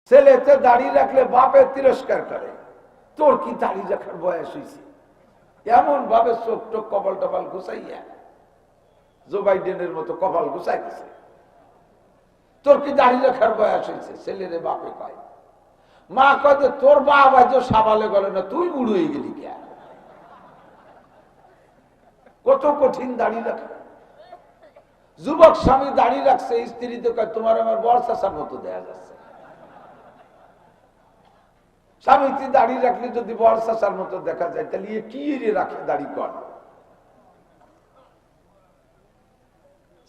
ছেলেতে দাড়ি রাখলে বাপে তিরস্কার করে, তোর কি দাড়ি রাখার বয়স হয়েছে? এমন ভাবে চোখ টোক কপাল টপাল ঘুষাইয়া জো বাইডেনের মতো কপাল ঘুষাই গেছে, তোর কি দাড়ি রাখার বয়স হয়েছে? ছেলেরে বাপে কয়। মা কয় তোর বাপ আজ সাবালে গলে না, তুই বুড়ো হয়ে গেলি কে? কত কঠিন দাড়ি রাখা। যুবক স্বামী দাড়ি রাখছে, স্ত্রী তো কয় তোমার আমার বড় চাচার মতো দেখা যাচ্ছে। স্বামী তুই দাড়ি রাখলে যদি বড় চাচার মতো দেখা যায়, তাহলে কি রাখে দাড়ি কর?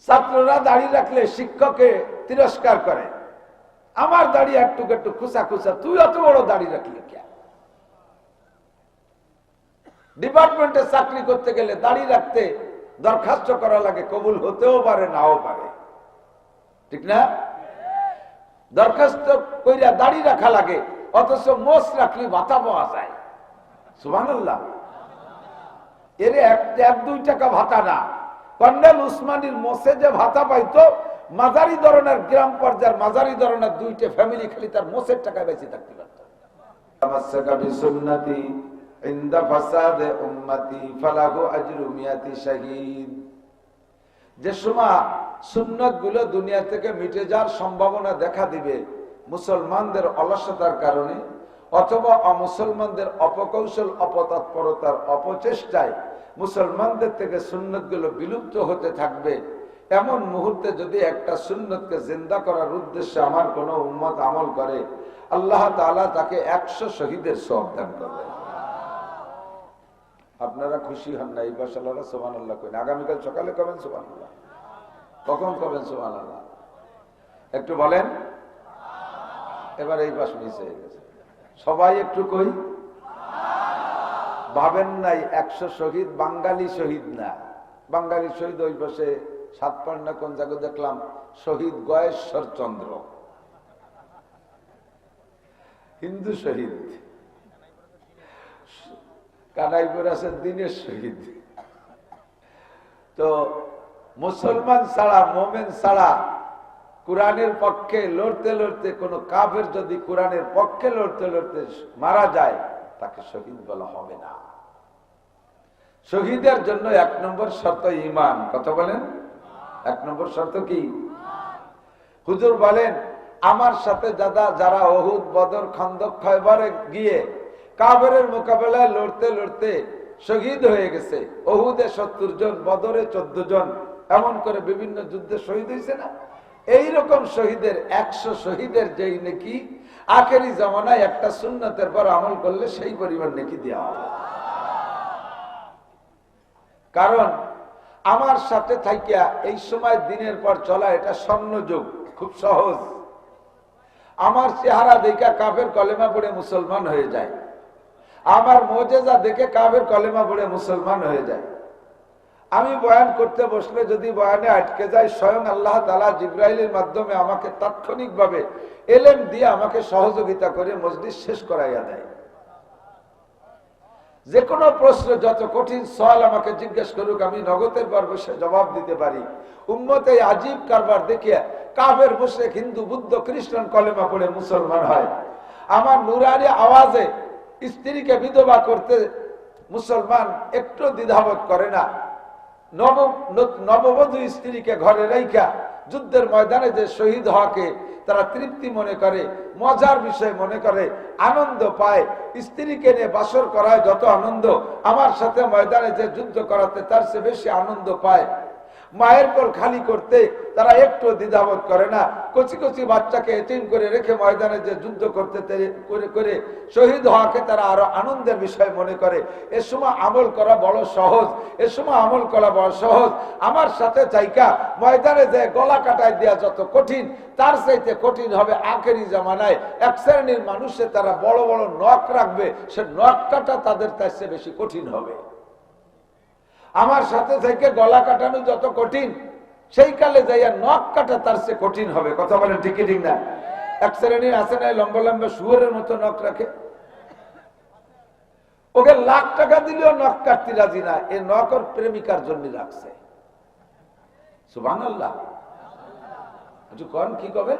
ছাত্ররা দাড়ি রাখলে শিক্ষককে তিরস্কার করে, আমার দাড়ি একটু একটু খুসা খুসা, তুই অত বড় দাড়ি রাখলি কে? ডিপার্টমেন্টে চাকরি করতে গেলে দাড়ি রাখতে দরখাস্ত করা লাগে, কবুল হতেও পারে নাও পারে, ঠিক না? দরখাস্ত কইরা দাড়ি রাখা লাগে, অথচ মোষ রাখলে ভাতা পাওয়া যায়। সুবহানাল্লাহ। এর 1-2 টাকা ভাতা না, কর্নেল উসমানীর মোষে যে ভাতা পাইতো, মাঝারি ধরনের গ্রাম পর্যায়ের মাঝারি ধরনের 2টা ফ্যামিলি খালি তার মোষের টাকা বেঁচে থাকতে পারত। তামাসসাকা বিসুন্নতি ইনদা ফাসাদে উম্মতি ফালাহু আজরু মিয়াতি শাহীদ। যে সময় সুন্নাত গুলো দুনিয়া থেকে মিটে যাওয়ার সম্ভাবনা দেখা দিবে মুসলমানদের অলসতার কারণে অথবা অমুসলমানদের অপকৌশল, অপতৎপরতার অপচেষ্টায় মুসলমানদের থেকে সুন্নত গুলো বিলুপ্ত হতে থাকবে, এমন মুহূর্তে যদি একটা সুন্নতকে জিন্দা করার উদ্দেশ্যে আমার কোন উম্মত আমল করে, আল্লাহ তাআলা তাকে 100 শহীদের সওয়াব দান করবে। আপনারা খুশি হন না? এই বাসালারা সুবহানাল্লাহ কইন। আগামীকাল সকালে কবেন সুবহানাল্লাহ? কখন কবেন সুবহানাল্লাহ? একটু বলেন। এবার এই পাশ মিস হয়ে গেছে, সবাই একটু কই। ভাবেন নাই 100 শহীদ বাঙালি শহীদ না, বাঙালি শহীদ ওই পাশে সাতপান্না কোন জায়গায় দেখলাম শহীদ গয়েশ্বর চন্দ্র, হিন্দু শহীদ। কানাইপুর আছে দিনের শহীদ। তো মুসলমান ছাড়া, মোমেন ছাড়া কোরআনের পক্ষে লড়তে লড়তে কোন কাফের যদি কোরআনের পক্ষে লড়তে লড়তে মারা যায়, তাকে শহীদ বলা হবে না। শহীদের জন্য 1 নম্বর শর্ত ঈমান। কথা বলেন, 1 নম্বর শর্ত কি? হুজুর বলেন, আমার সাথে যারা উহুদ, বদর, খন্দক, খয়বরে গিয়ে কাফেরের মোকাবেলায় লড়তে লড়তে শহীদ হয়ে গেছে, উহুদে 70 জন, বদরে 14 জন, এমন করে বিভিন্ন যুদ্ধে শহীদ হয়েছে না? এইরকম শহীদের 100 শহীদের যেই নেকি আখেরি জামানায় একটা সুন্নতের পর আমল করলে সেই পরিমাণ নেকি দেওয়া হবে। কারণ আমার সাথে থাকিয়া এই সময় দিনের পর চলা, এটা স্বর্ণযুগ, খুব সহজ। আমার চেহারা দেখে কাফের কলেমা পড়ে মুসলমান হয়ে যায়, আমার মুজিজা দেখে কাফের কলেমা পড়ে মুসলমান হয়ে যায়। আমি বয়ান করতে বসলে যদি বয়ানে আটকে যায়, স্বয়ং আল্লাহ তাআলা জিবরাইলের মাধ্যমে আমাকে তাৎক্ষণিকভাবে এলেম দিয়ে আমাকে সহযোগিতা করে মজলিস শেষ করাইয়া দেয়। যে কোনো প্রশ্ন, যত কঠিন সওয়াল আমাকে জিজ্ঞেস করুক, আমি নগদের পর বসে জবাব দিতে পারি। উম্মতে আজীব কারবার দেখিয়া কাফের, মুশরিক, হিন্দু, বুদ্ধ, খ্রিস্টান কলেমা পড়ে মুসলমান হয়। আমার নুরানি আওয়াজে স্ত্রীকে বিধবা করতে মুসলমান একটু দ্বিধাবোধ করে না। নববধূ স্ত্রীকে ঘরে রাইখা যুদ্ধের ময়দানে যে শহীদ হওয়াকে তারা তৃপ্তি মনে করে, মজার বিষয় মনে করে, আনন্দ পায়। স্ত্রীকে নিয়ে বাসর করায় যত আনন্দ, আমার সাথে ময়দানে যে যুদ্ধ করাতে তার চেয়ে বেশি আনন্দ পায়। মায়ের কোল খালি করতে তারা একটু দ্বিধাবোধ করে না। কচি কচি বাচ্চাকে এতিম করে রেখে ময়দানে যে যুদ্ধ করতে করে শহীদ হওয়াকে তারা আরো আনন্দের বিষয় মনে করে। এ সময় আমল করা বড় সহজ, এ সময় আমল করা বড় সহজ। আমার সাথে চাইকা ময়দানে যে গলা কাটায় দেওয়া যত কঠিন, তার চাইতে কঠিন হবে আখেরি জামানায় এক শ্রেণীর মানুষে তারা বড় বড় নখ রাখবে, সে নখ কাটা তাদের তার চেয়ে বেশি কঠিন হবে। আমার সাথে থেকে গলা কাটানো যত কঠিন, সেই কালে যাইয়া নখ কাটা তার চেয়ে কঠিন হবে। কথা বলেন ঠিক ঠিক না? এক শ্রেণীর আছে না লম্বা লম্বা শুয়োরের মতো নখ রাখে, ওকে লাখ টাকা দিলেও নখ কাটতে রাজি না। এই নখ ওর প্রেমিকার জন্য রাখছে। সুবহানাল্লাহ। কোন কি কবে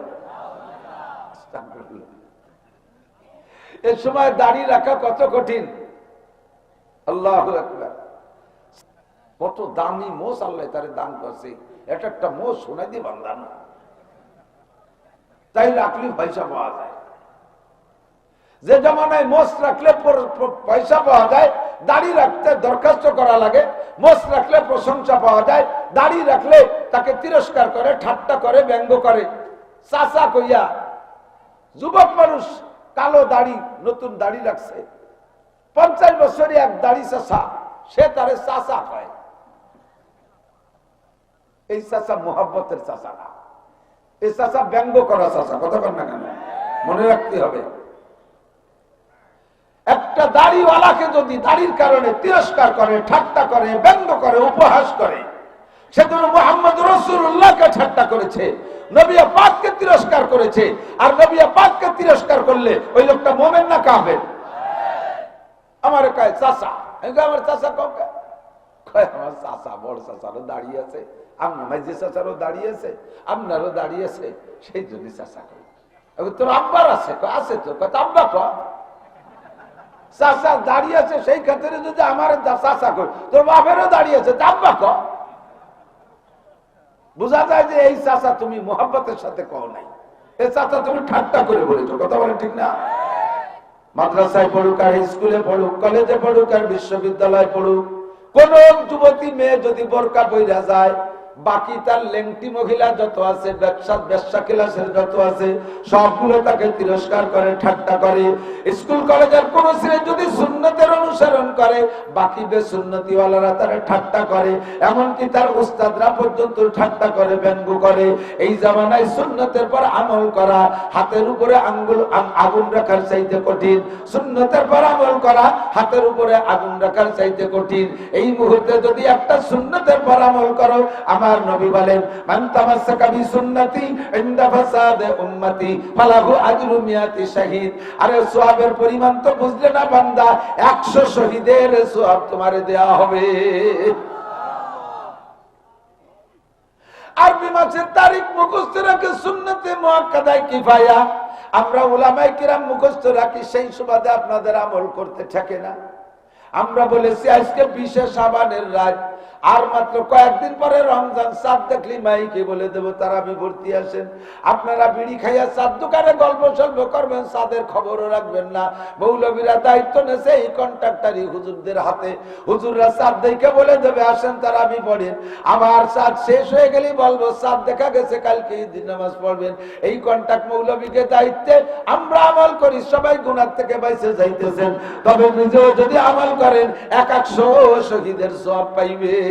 এ সময় দাড়ি রাখা কত কঠিন। আল্লাহু আকবার। কত দামি মোষ আল্লাহ তারে দান করছে, এটা একটা মোষ শোনাই দিয়ে বান্দা না, তাই রাখলে পয়সা পাওয়া যায়। যে জমানায় মোষ রাখলে পয়সা পাওয়া যায়, দাড়ি রাখতে দরখাস্ত করা লাগে। মোষ রাখলে প্রশংসা পাওয়া যায়, দাড়ি রাখলে তাকে তিরস্কার করে, ঠাট্টা করে, ব্যঙ্গ করে। চাচা কইয়া যুবক মানুষ কালো দাড়ি, নতুন দাড়ি রাখছে, 50 বছরই এক দাড়ি চাচা, সে তারে চাচা কয়। এই চাচা মোহাব্বতের চাচা না, এই চাচা ব্যঙ্গ করা চাচা। কথা বল না কেন? মনে রাখতে হবে, একটা দাড়িওয়ালাকে যদি দাড়ির কারণে তিরস্কার করে, ঠাট্টা করে, ব্যঙ্গ করে, উপহাস করে, সেজন্য মুহাম্মদ রাসূলুল্লাহকে ঠাট্টা করেছে, নবী পাককে তিরস্কার করেছে। আর নবী পাককে তিরস্কার করলে ওই লোকটা মুমিন না কাফের? আমার কয় চাচা, আমার চাচা কয়, আমার চাচা বড় চাচারও দাঁড়িয়ে আছে, আপনার মাঝে চাচারও দাঁড়িয়ে আছে, আপনারও দাঁড়িয়ে আছে, সেই জন্য চাচা কয়। তোর আব্বার আছে? আছে তো। কয় আব্বা কয় চাচা দাঁড়িয়ে আছে, সেই ক্ষেত্রে যদি আমার চাচা কই, তোর বাপেরও দাঁড়িয়ে আছে, আব্বা ক। বোঝা যায় যে এই চাচা তুমি মোহাব্বতের সাথে কও নাই, এই চাচা তুমি ঠাট্টা করে বলেছো। কথা বলে ঠিক না? মাদ্রাসায় পড়ুক আর স্কুলে পড়ুক, কলেজে পড়ুক আর বিশ্ববিদ্যালয়ে পড়ুক, কোন যুবতী মেয়ে যদি বোরকা পইরা যায়, বাকি তার লেংটি মহিলা যত আছে, ব্যবসা ক্লাসের যত আছে, সবগুলো তাকে তিরস্কার করে, ঠাট্টা করে। স্কুল কলেজের কোন ছেলে যদি সুন্নতের অনুসরণ করে, বাকি বেসুন্নতিওয়ালারা তারা ঠাট্টা করে, এমনকি তার উস্তাদরা পর্যন্ত ঠাট্টা করে, ব্যঙ্গ করে। এই জামানায় সুন্নতের পর আমল করা হাতের উপরে আগুন রাখার চাইতে কঠিন, সুন্নতের পর আমল করা হাতের উপরে আগুন রাখার চাইতে কঠিন। এই মুহূর্তে যদি একটা সুন্নতের পর আমল করো, আমার নবী বলেন, মান তামাসসাকা বিসুন্নতি ইনদা ফাসাদে উম্মতি ফালাহু আজরু মিয়াতি শাহীদ। আরে সওয়াবের পরিমাণ তো বুঝলে না বান্দা, 100 শহীদের সওয়াব তোমারে দেয়া হবে। আরবি মাসের তারিখ মুখস্থ রাখে সুন্নতে মুআক্কাদায়ে কিফায়া। আমরা উলামায়ে কিরাম মুখস্থ রাখি, সেই সুবাদে আপনাদের আমল করতে থাকে না। আমরা বলেছি আজকে 20 শাবানের রাত, আর মাত্র কয়েকদিন পরে রমজান। চাঁদ দেখলি মাইকে বলে দেব তারাবি ভর্তি আসেন। আপনারা বিড়ি খাইয়া চাঁদ দোকানে গল্প সল্প করবেন, চাঁদের খবরও রাখবেন না। মৌলবীরা দায়িত্ব নেছে এই কন্ট্রাক্টারি হুজুরদের হাতে। হুজুররা চাঁদ দেখে বলে দেবে আসেন তারাবি পড়েন। আমার চাঁদ শেষ হয়ে গেলেই বলবো চাঁদ দেখা গেছে, কালকে ঈদের নামাজ পড়বেন। এই কন্ট্রাক্ট মৌলবীকে দায়িত্বে আমরা আমল করি, সবাই গুনাহ থেকে বাইসে যাইতেছেন। তবে নিজেও যদি আমল করেন 100 শহীদের সওয়াব পাইবেন।